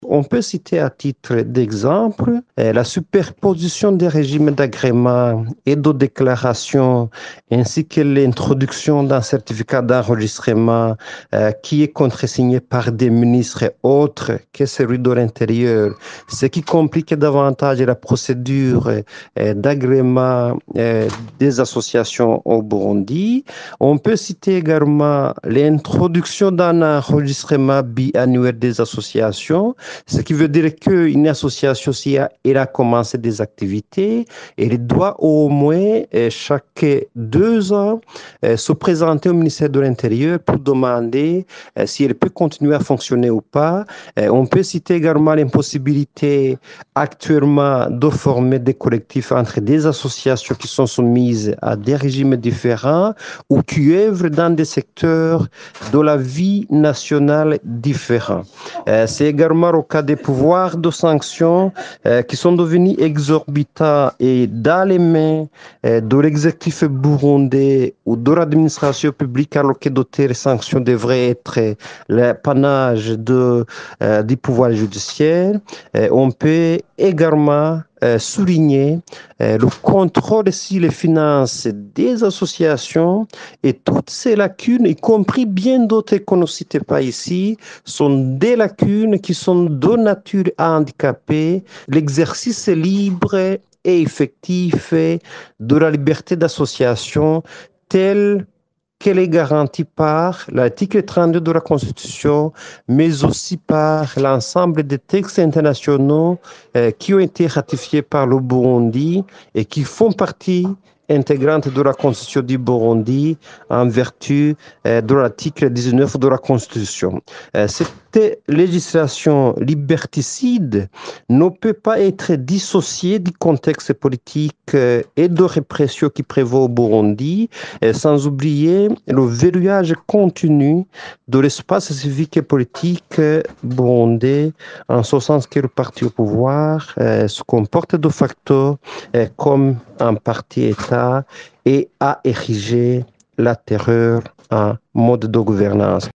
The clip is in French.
On peut citer à titre d'exemple la superposition des régimes d'agrément et de déclaration, ainsi que l'introduction d'un certificat d'enregistrement qui est contresigné par des ministres autres que celui de l'Intérieur, ce qui complique davantage la procédure d'agrément des associations au Burundi. On peut citer également l'introduction d'un enregistrement biannuel des associations, ce qui veut dire qu'une association, si elle a commencé des activités, elle doit au moins chaque 2 ans se présenter au ministère de l'Intérieur pour demander si elle peut continuer à fonctionner ou pas. On peut citer également l'impossibilité actuellement de former des collectifs entre des associations qui sont soumises à des régimes différents ou qui œuvrent dans des secteurs de la vie nationale différents. C'est également au cas des pouvoirs de sanction qui sont devenus exorbitants et dans les mains de l'exécutif burundais ou de l'administration publique, alors que de telles sanctions devraient être l'apanage du pouvoir judiciaire. On peut également souligner le contrôle sur les finances des associations et toutes ces lacunes, y compris bien d'autres qu'on ne cite pas ici, sont des lacunes qui sont de nature à handicaper l'exercice libre et effectif de la liberté d'association telle qu'elle est garantie par l'article 32 de la Constitution, mais aussi par l'ensemble des textes internationaux qui ont été ratifiés par le Burundi et qui font partie intégrante de la Constitution du Burundi en vertu de l'article 19 de la Constitution. Cette législation liberticide ne peut pas être dissociée du contexte politique et de répression qui prévaut au Burundi, sans oublier le verrouillage continu de l'espace civique et politique burundais, en ce sens que le parti au pouvoir se comporte de facto comme un parti État et a érigé la terreur en mode de gouvernance.